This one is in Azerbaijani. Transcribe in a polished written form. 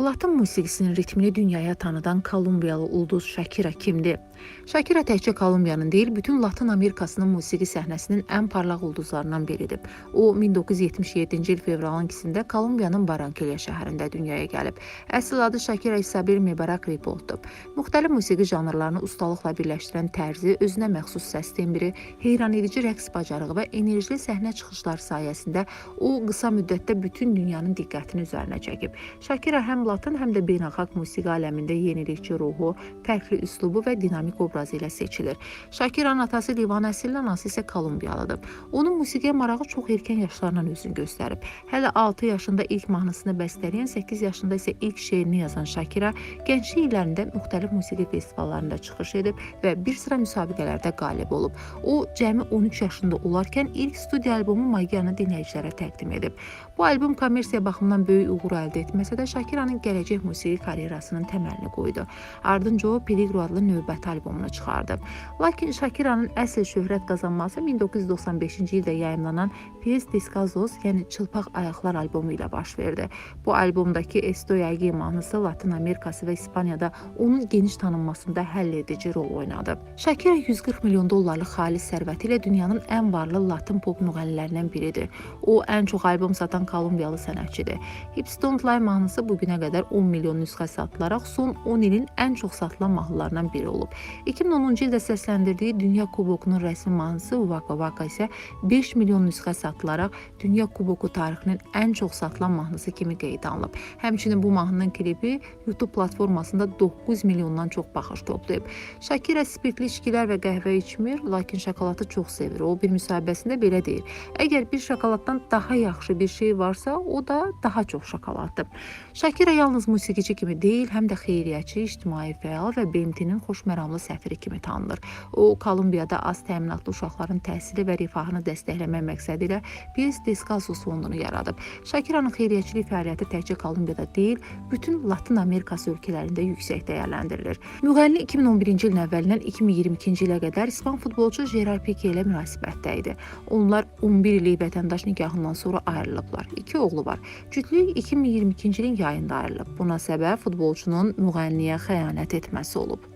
Latın musiqisinin ritmini dünyaya tanıdan Kolumbiyalı ulduz Shakira kimdir? Shakira təkcə Kolumbiyanın deyil, bütün Latın Amerikasının musiqi səhnəsinin ən parlaq ulduzlarından biridir. O, 1977-ci il fevralın 2-də Kolumbiyanın Barranquilla şəhərində dünyaya gəlib. Əsl adı Shakira Isabel Mebarak Ripoltdur. Müxtəlif musiqi janrlarını ustalıqla birləşdirən tərzi, özünə məxsus səs tembri, heyranedici rəqs bacarığı və enerjili səhnə çıxışları sayəsində o, qısa müddətdə bütün dünyanın diqqətini üzərinə çəkib. Shakira həm Latın, həm də beynəlxalq musiqi aləmində yenilikçi ruhu, fərqli üslubu və dinamik obrazı ilə seçilir. Shakiranın atası Livan əsilli, anası isə Kolumbiyalıdır. Onun musiqiyə marağı çox erkən yaşlarından özünü göstərib. Hələ 6 yaşında ilk mahnısını bəstələyən, 8 yaşında isə ilk şeirini yazan Shakira gənclik illərində müxtəlif musiqi festivallarında çıxış edib və bir sıra müsabiqələrdə qalib olub. O, cəmi 13 yaşında olarkən ilk studiya albomu Magiyanı dinləyicilərə təqdim edib. Bu albom kommersiya baxımından böyük uğur əldə etməsə də Shakiranın gələcək musiqi karyerasının təməlini qoydu. Ardınca o Peligro adlı növbəti albomunu çıxardı. Lakin Shakiranın əsl şöhrət qazanması 1995-ci ildə yayımlanan Pies Descalzos, yəni Çılpaq Ayaqlar albomu ilə baş verdi. Bu albomdakı Estoy Allí mahnısı Latın Amerikası və İspaniyada onun geniş tanınmasında həll edici rol oynadı. Shakira 140 milyon dollarlıq xalis sərvəti ilə dünyanın ən varlı Latın pop müğənnilərindən biridir. O, ən çox albom satan Kolumbiyalı sənətçidir. Hips Don't Lie mahnısı bugünə qədər 10 milyon nüsxə satılaraq son 10 ilin ən çox satılan mahnılarından biri olub. 2010-cu ildə səsləndirdiyi Dünya Kubokunun rəsmi mahnısı Waka Waka isə 5 milyon nüsxə satılaraq Dünya Kuboku tarixinin ən çox satılan mahnısı kimi qeydə alınıb. Həmçinin bu mahnının klipi YouTube platformasında 9 milyondan çox baxış toplayıb. Shakira spirtli içkilər və qəhvə içmir, lakin şokoladı çox sevir. O, bir müsahibəsində belə deyir: əgər bir şokoladdan daha yaxşı bir şey varsa, o da daha çox şokoladdır. Shakira yalnız musiqici kimi deyil, həm də xeyriyyətçi, ictimai fəal və BMT-nin xoşməramlı səfiri kimi tanınır. O, Kolumbiyada az təminatlı uşaqların təhsili və rifahını dəstəkləmək məqsədi ilə Pies Descalzos fondunu yaradıb. Shakiranın xeyriyyətçilik fəaliyyəti təkcə Kolumbiyada deyil, bütün Latın Amerikası ölkələrində yüksək dəyərləndirilir. Müğənni 2011-ci ilin əvvəlindən 2022-ci ilə qədər İspan futbolçu Gerard Piqué ilə münasibətdə idi. Onlar 11 illik vətəndaş nikahından sonra ayrılıblar. 2 oğlu var. Cütlük 2022-ci ilin yayında ayrılıb. Buna səbəb futbolçunun müğənniyə xəyanət etməsi olub.